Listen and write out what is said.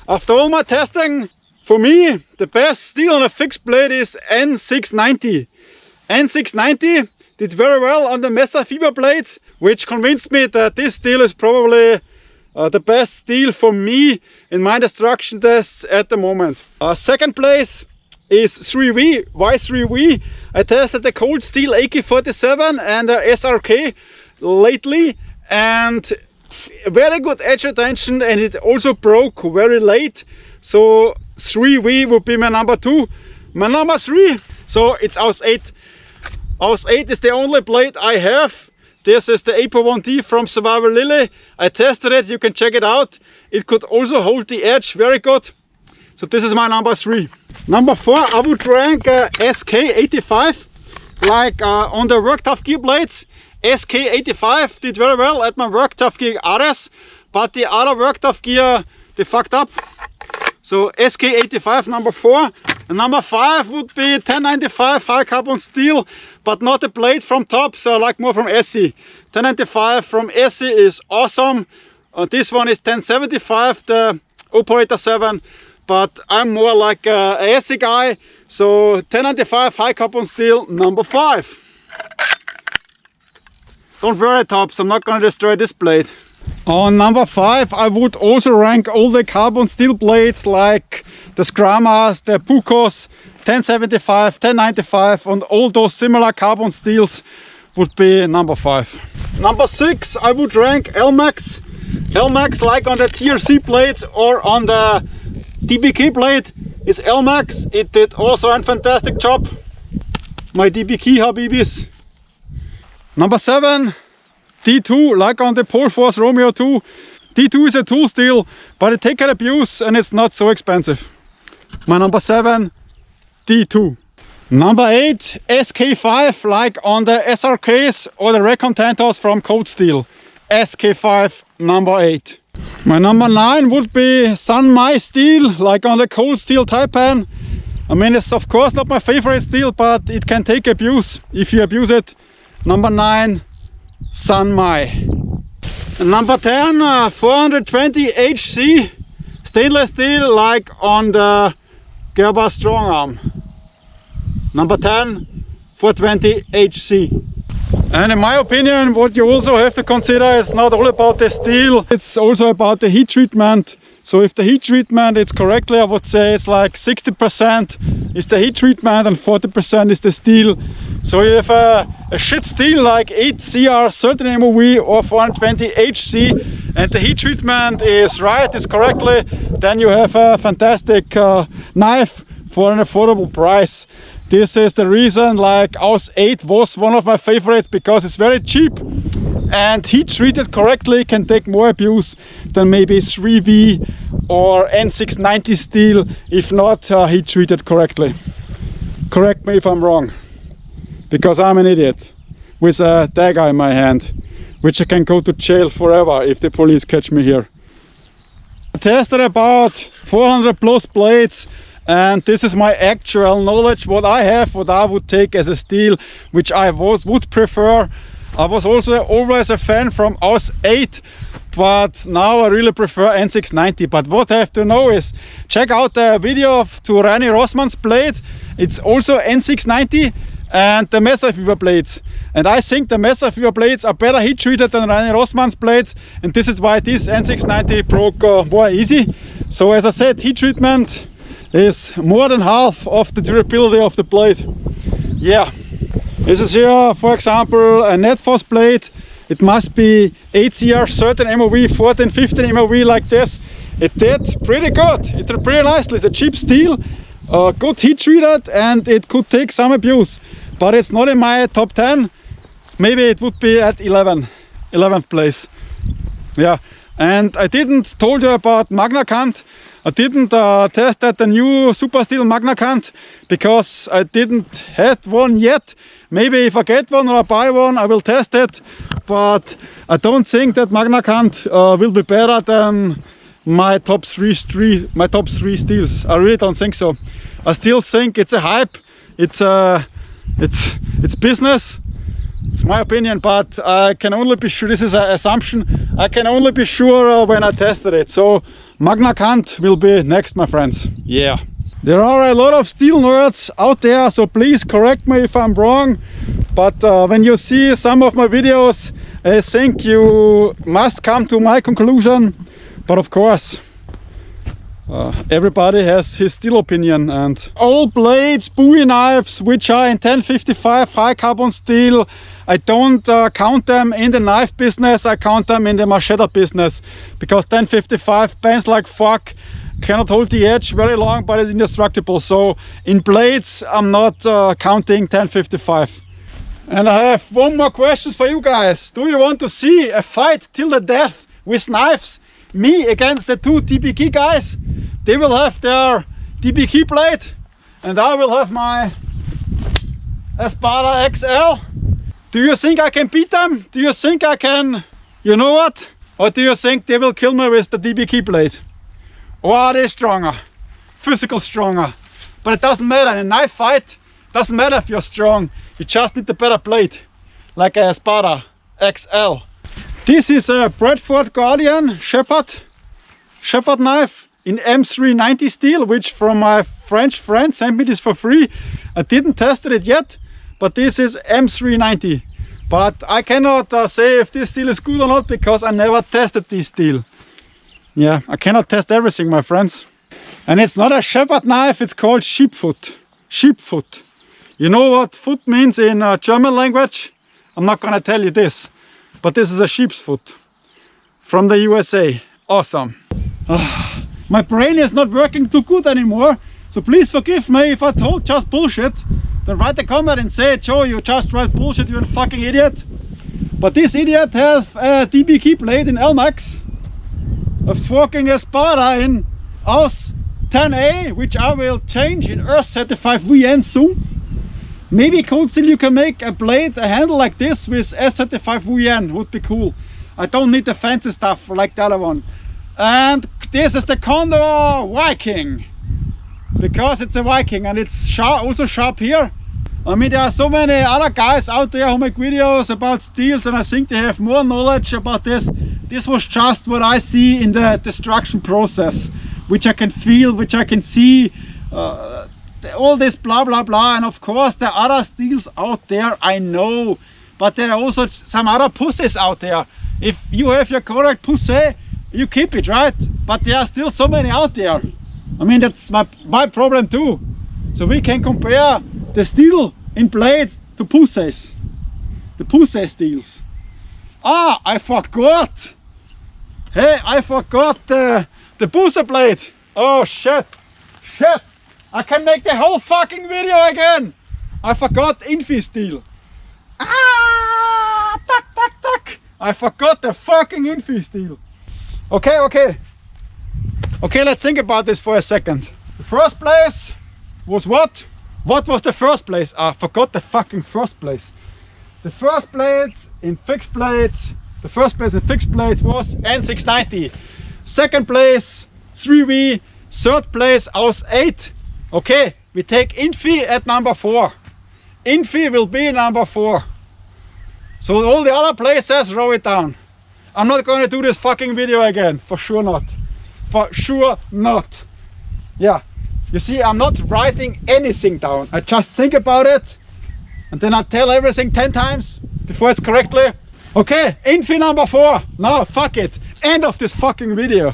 After all my testing, for me, the best steel on a fixed blade is N690. N690 did very well on the Mesa fiber blades, which convinced me that this steel is probably the best steel for me in my destruction tests at the moment. Second place is 3V. Why 3V? I tested the cold steel AK-47 and SRK lately, and very good edge retention, and it also broke very late. So 3V would be my number 2. My number 3, so it's AUS8. AUS8 is the only blade I have. This is the APO1D from Survival Lily. I tested it, you can check it out. It could also hold the edge very good. So this is my number 3. Number 4, I would rank SK85, like on the Work Tough Gear blades. SK85 did very well at my Work Tough Gear RS, but the other Work Tough Gear, they fucked up. So SK85 number 4. And number 5 would be 1095 high carbon steel, but not a blade from top, so I like more from SE. 1095 from SE is awesome. This one is 1075, the Operator 7, but I'm more like a SE guy. So 1095 high carbon steel, number 5. Don't worry, tops, I'm not gonna destroy this blade. On number 5, I would also rank all the carbon steel blades like the Scramas, the Pukos, 1075, 1095, and all those similar carbon steels would be number 5. Number 6, I would rank Elmax. Elmax, like on the TRC blades or on the DBK blade, is Elmax. It did also a fantastic job. My DBK Habibis. Number 7, D2, like on the Pole Force Romeo 2. D2 is a tool steel, but it takes abuse and it's not so expensive. My number 7, D2. Number 8, SK5, like on the SRKs or the Recontentos from Cold Steel. SK5, number 8. My number 9 would be Sunmai steel, like on the Cold Steel Taipan. I mean, it's of course not my favorite steel, but it can take abuse if you abuse it. Number 9, Sunmai. And number 10, 420 HC stainless steel, like on the Gerber Strong Arm. Number 10, 420 HC. And in my opinion, what you also have to consider is not all about the steel, it's also about the heat treatment. So if the heat treatment is correctly, I would say it's like 60% is the heat treatment and 40% is the steel. So you have a shit steel like 8CR 13 MOV or 420 HC, and the heat treatment is right, is correctly, then you have a fantastic knife for an affordable price. This is the reason like AUS8 was one of my favorites, because it's very cheap and heat treated correctly can take more abuse than maybe 3V or N690 steel if not heat treated correctly. Correct me if I'm wrong, because I'm an idiot with a dagger in my hand, which I can go to jail forever if the police catch me here. I tested about 400 plus blades, and this is my actual knowledge, what I have, what I would take as a steel, which I would prefer. I was also always a fan from AUS8, but now I really prefer N690. But what I have to know is, check out the video to Rani Rossmann's blade. It's also N690 and the Mesa fiber blades. And I think the Mesa fiber blades are better heat treated than Rani Rossmann's blades, and this is why this N690 broke more easy. So as I said, heat treatment is more than half of the durability of the blade. Yeah. This is here, for example, a Netforce blade. It must be 8CR 13 MOV, 14, 15 MOV like this. It did pretty good. It did pretty nicely. It's a cheap steel, good heat treated, and it could take some abuse. But it's not in my top 10. Maybe it would be at 11th place. Yeah, and I didn't told you about MagnaCant. I didn't test at the new Super Steel MagnaCant because I didn't have one yet. Maybe if I get one or I buy one, I will test it. But I don't think that MagnaCant will be better than my top three steels. I really don't think so. I still think it's a hype. It's business. It's my opinion, but I can only be sure, this is an assumption, I can only be sure when I tested it. So Magna Kant will be next, my friends. Yeah. There are a lot of steel nerds out there, so please correct me if I'm wrong. But when you see some of my videos, I think you must come to my conclusion. But of course, everybody has his steel opinion. And all blades, Bowie knives, which are in 1055 high carbon steel, I don't count them in the knife business, I count them in the machete business. Because 1055 bends like fuck, cannot hold the edge very long, but it's indestructible. So in blades, I'm not counting 1055. And I have one more question for you guys. Do you want to see a fight till the death with knives? Me against the two DB guys? They will have their DB blade and I will have my Espada XL. Do you think I can beat them? Do you think I can, you know what? Or do you think they will kill me with the DB blade? Or are they stronger? Physical stronger. But it doesn't matter, in a knife fight, doesn't matter if you're strong, you just need the better blade. Like a Espada XL. This is a Bradford Guardian shepherd knife in M390 steel, which from my French friend sent me this for free. I didn't test it yet, but this is M390. But I cannot say if this steel is good or not, because I never tested this steel. Yeah, I cannot test everything, my friends. And it's not a shepherd knife, it's called sheepfoot. Sheepfoot. You know what foot means in German language? I'm not gonna tell you this, but this is a sheep's foot from the USA. Awesome. My brain is not working too good anymore, so please forgive me if I told just bullshit. Then write a comment and say, Joe, you just write bullshit, you're a fucking idiot. But this idiot has a DB key blade in Elmax, a fucking Espada in AUS8, which I will change in AUS8 soon. Maybe cold steel you can make a blade, a handle like this with S35VN, would be cool. I don't need the fancy stuff like the other one. And this is the Condor Viking, because it's a Viking and it's sharp, also sharp here. I mean, there are so many other guys out there who make videos about steels, and I think they have more knowledge about this. This was just what I see in the destruction process, which I can feel, which I can see, all this blah blah blah. And of course there are other steels out there, I know, but there are also some other pussies out there. If you have your correct pussy, you keep it, right? But there are still so many out there. I mean, that's my problem too. So we can compare the steel in blades to pussies, the pussy steels. Ah, I forgot. Hey, I forgot the pussy blade. Oh shit, shit. I can make the whole fucking video again. I forgot Infi steel. Ah, tuck, tuck, tuck. I forgot the fucking Infi steel. Okay, let's think about this for a second. The first place was what? What was the first place? I forgot the fucking first place. The first place in fixed blades, was N690. Second place, 3V. Third place, AUS8. Okay, we take Infi at number 4. Infi will be number 4. So all the other places, row it down. I'm not going to do this fucking video again, for sure not. For sure not. Yeah, you see, I'm not writing anything down. I just think about it and then I tell everything 10 times before it's correctly. Okay, Infi number 4. Now, fuck it. End of this fucking video.